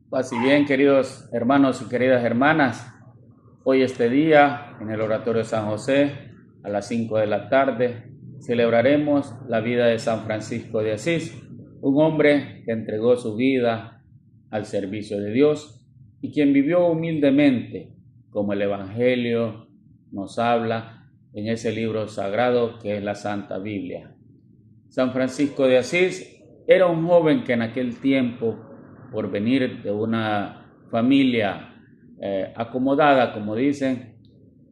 Paz y bien, queridos hermanos y queridas hermanas. Hoy este día, en el Oratorio de San José, a las 5 de la tarde, celebraremos la vida de San Francisco de Asís, un hombre que entregó su vida al servicio de Dios y quien vivió humildemente, como el Evangelio nos habla en ese libro sagrado que es la Santa Biblia. San Francisco de Asís era un joven que en aquel tiempo, por venir de una familia acomodada, como dicen,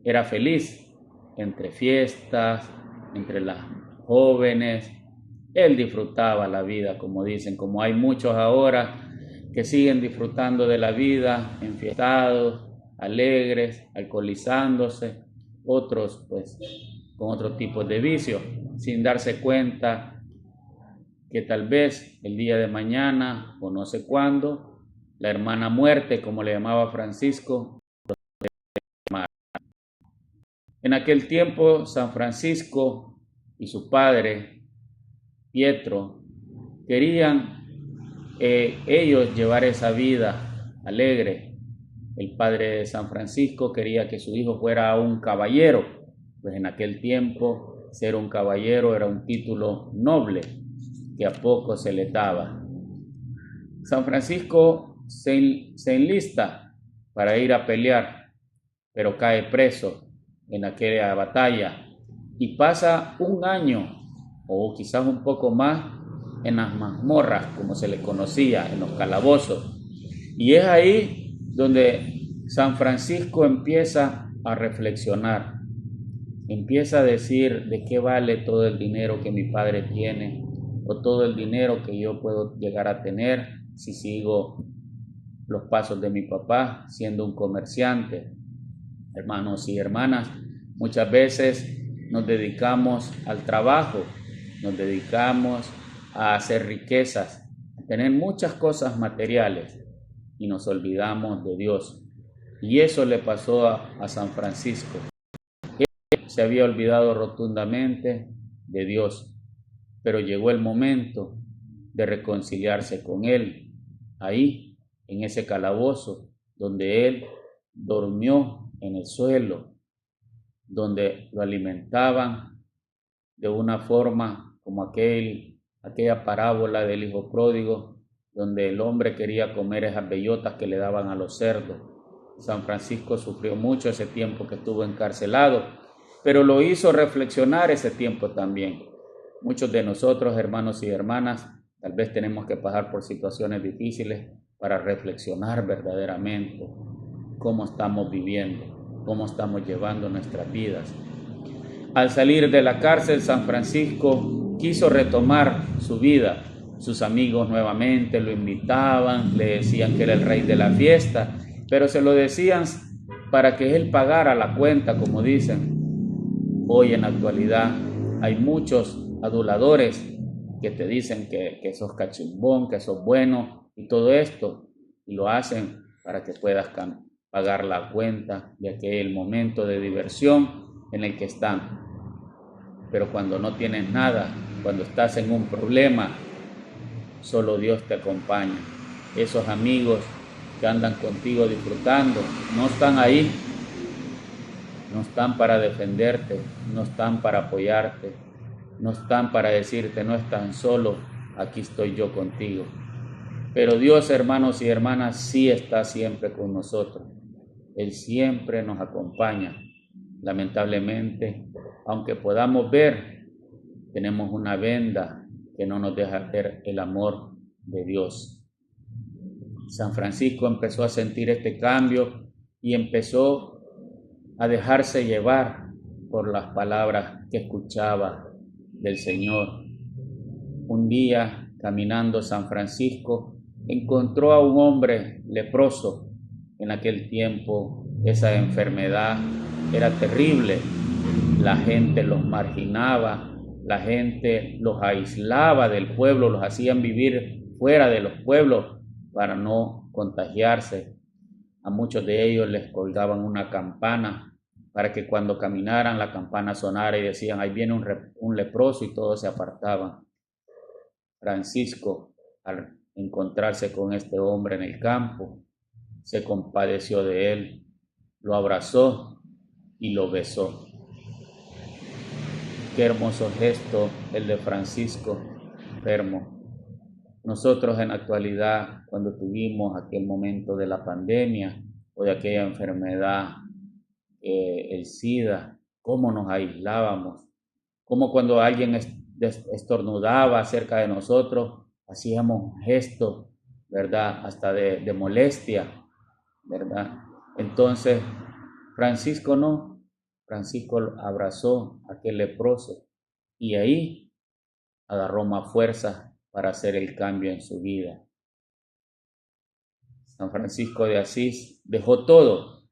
era feliz entre fiestas, entre las jóvenes. Él disfrutaba la vida, como dicen, como hay muchos ahora que siguen disfrutando de la vida, enfiestados, alegres, alcoholizándose, otros pues con otro tipo de vicio, sin darse cuenta que tal vez el día de mañana o no sé cuándo, la hermana muerte, como le llamaba Francisco. En aquel tiempo San Francisco y su padre, Pietro, querían ellos llevar esa vida alegre. El padre de San Francisco quería que su hijo fuera un caballero, pues en aquel tiempo ser un caballero era un título noble que a poco se le daba. San Francisco se enlista para ir a pelear, pero cae preso en aquella batalla y pasa un año o quizás un poco más en las mazmorras, como se le conocía, en los calabozos. Y es ahí donde San Francisco empieza a reflexionar, empieza a decir de qué vale todo el dinero que mi padre tiene o todo el dinero que yo puedo llegar a tener si sigo los pasos de mi papá siendo un comerciante. Hermanos y hermanas, muchas veces nos dedicamos al trabajo, nos dedicamos a hacer riquezas, a tener muchas cosas materiales y nos olvidamos de Dios. Y eso le pasó a San Francisco. Él se había olvidado rotundamente de Dios, pero llegó el momento de reconciliarse con Él, ahí, en ese calabozo, donde Él durmió en el suelo, donde lo alimentaban de una forma como aquella parábola del hijo pródigo, donde el hombre quería comer esas bellotas que le daban a los cerdos. San Francisco sufrió mucho ese tiempo que estuvo encarcelado, pero lo hizo reflexionar ese tiempo también. Muchos de nosotros, hermanos y hermanas, tal vez tenemos que pasar por situaciones difíciles para reflexionar verdaderamente cómo estamos viviendo, cómo estamos llevando nuestras vidas. Al salir de la cárcel, San Francisco quiso retomar su vida. Sus amigos nuevamente lo invitaban, le decían que era el rey de la fiesta, pero se lo decían para que él pagara la cuenta, como dicen. Hoy en la actualidad hay muchos aduladores que te dicen que sos cachimbón, que sos bueno y todo esto, y lo hacen para que puedas pagar la cuenta de aquel momento de diversión en el que están. Pero cuando no tienes nada, cuando estás en un problema, solo Dios te acompaña. Esos amigos que andan contigo disfrutando no están ahí, no están para defenderte, no están para apoyarte, no están para decirte no estás solo, aquí estoy yo contigo. Pero Dios, hermanos y hermanas, sí está siempre con nosotros. Él siempre nos acompaña. Lamentablemente, aunque podamos ver, tenemos una venda que no nos deja ver el amor de Dios. San Francisco empezó a sentir este cambio y empezó a dejarse llevar por las palabras que escuchaba del Señor. Un día, caminando San Francisco, encontró a un hombre leproso. En aquel tiempo, esa enfermedad era terrible. La gente los marginaba, la gente los aislaba del pueblo, los hacían vivir fuera de los pueblos para no contagiarse. A muchos de ellos les colgaban una campana para que cuando caminaran la campana sonara y decían, ahí viene un leproso, y todos se apartaban. Francisco, al encontrarse con este hombre en el campo, se compadeció de él, lo abrazó y lo besó. Qué hermoso gesto el de Francisco Fermo. Nosotros en la actualidad, cuando tuvimos aquel momento de la pandemia o de aquella enfermedad, el SIDA, cómo nos aislábamos, cómo cuando alguien estornudaba cerca de nosotros, hacíamos gestos, ¿verdad? Hasta de molestia, ¿verdad? Entonces, Francisco no, Francisco abrazó a aquel leproso y ahí agarró más fuerza para hacer el cambio en su vida. San Francisco de Asís dejó todo.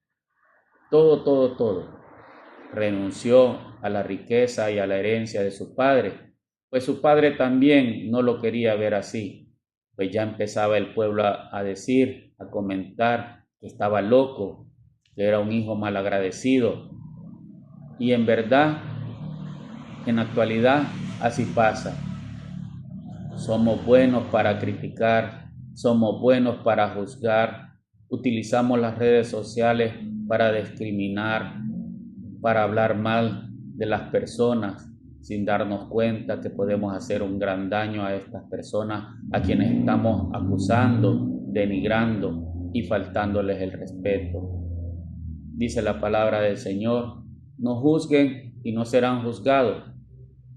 Renunció a la riqueza y a la herencia de su padre, pues su padre también no lo quería ver así, pues ya empezaba el pueblo a decir, a comentar que estaba loco, que era un hijo malagradecido. Y en verdad, en la actualidad, así pasa. Somos buenos para criticar, somos buenos para juzgar, utilizamos las redes sociales para discriminar, para hablar mal de las personas, sin darnos cuenta que podemos hacer un gran daño a estas personas a quienes estamos acusando, denigrando y faltándoles el respeto. Dice la palabra del Señor: no juzguen y no serán juzgados,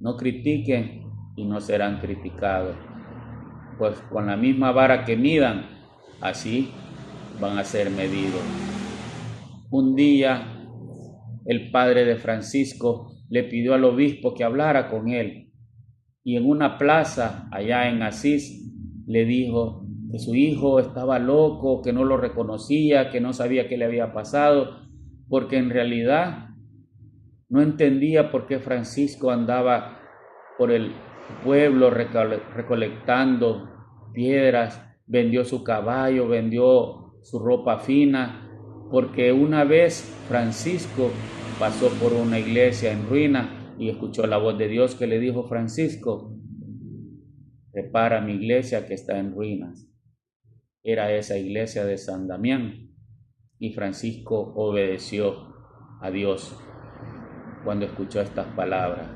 no critiquen y no serán criticados, pues con la misma vara que midan, así van a ser medidos. Un día el padre de Francisco le pidió al obispo que hablara con él, y en una plaza allá en Asís le dijo que su hijo estaba loco, que no lo reconocía, que no sabía qué le había pasado, porque en realidad no entendía por qué Francisco andaba por el pueblo recolectando piedras, vendió su caballo, vendió su ropa fina, porque una vez Francisco pasó por una iglesia en ruina y escuchó la voz de Dios que le dijo: Francisco, repara mi iglesia que está en ruinas. Era esa iglesia de San Damián, y Francisco obedeció a Dios cuando escuchó estas palabras.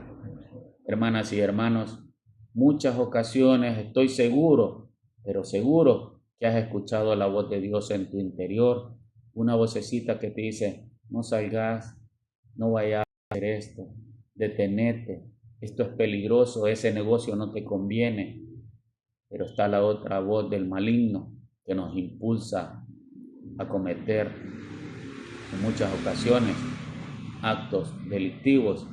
Hermanas y hermanos, muchas ocasiones estoy seguro, pero seguro que has escuchado la voz de Dios en tu interior, una vocecita que te dice: no salgas, no vayas a hacer esto, detenete, esto es peligroso, ese negocio no te conviene. Pero está la otra voz del maligno que nos impulsa a cometer en muchas ocasiones actos delictivos,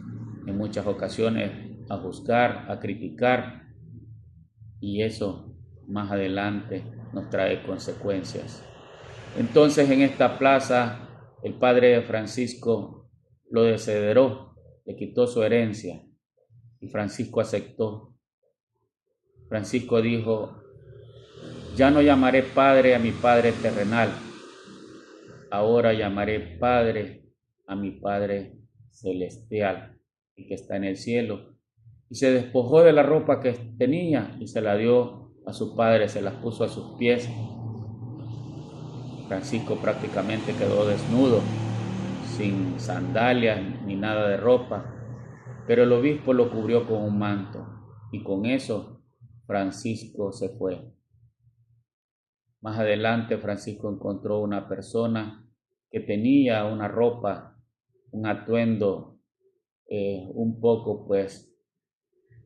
en muchas ocasiones a juzgar, a criticar, y eso más adelante nos trae consecuencias. Entonces en esta plaza el padre de Francisco lo desheredó, le quitó su herencia y Francisco aceptó. Francisco dijo: ya no llamaré padre a mi padre terrenal, ahora llamaré padre a mi Padre celestial, el que está en el cielo. Y se despojó de la ropa que tenía y se la dio a su padre, se las puso a sus pies. Francisco prácticamente quedó desnudo, sin sandalias ni nada de ropa, pero el obispo lo cubrió con un manto, y con eso Francisco se fue. Más adelante Francisco encontró una persona que tenía una ropa, un atuendo un poco, pues,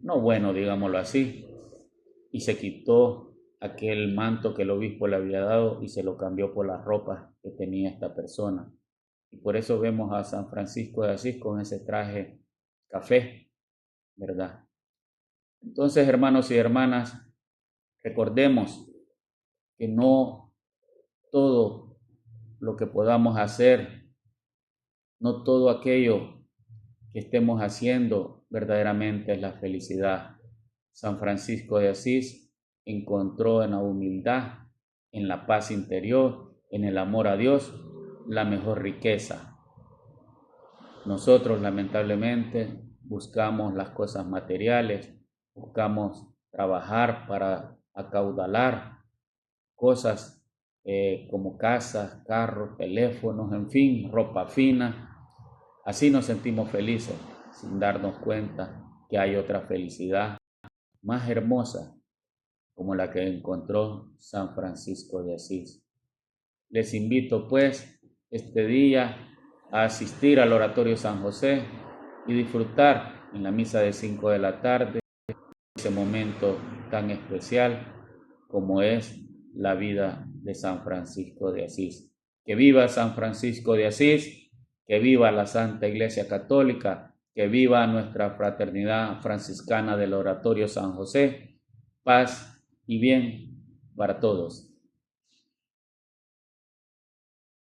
no bueno, digámoslo así, y se quitó aquel manto que el obispo le había dado y se lo cambió por las ropas que tenía esta persona. Y por eso vemos a San Francisco de Asís con ese traje café, ¿verdad? Entonces, hermanos y hermanas, recordemos que no todo lo que podamos hacer, no todo aquello que estemos haciendo verdaderamente es la felicidad. San Francisco de Asís encontró en la humildad, en la paz interior, en el amor a Dios, la mejor riqueza. Nosotros lamentablemente buscamos las cosas materiales, buscamos trabajar para acaudalar cosas como casas, carros, teléfonos, en fin, ropa fina. Así nos sentimos felices sin darnos cuenta que hay otra felicidad más hermosa como la que encontró San Francisco de Asís. Les invito pues este día a asistir al Oratorio San José y disfrutar en la misa de 5 de la tarde ese momento tan especial como es la vida de San Francisco de Asís. Que viva San Francisco de Asís, que viva la Santa Iglesia Católica, que viva nuestra fraternidad franciscana del Oratorio San José. Paz y bien para todos.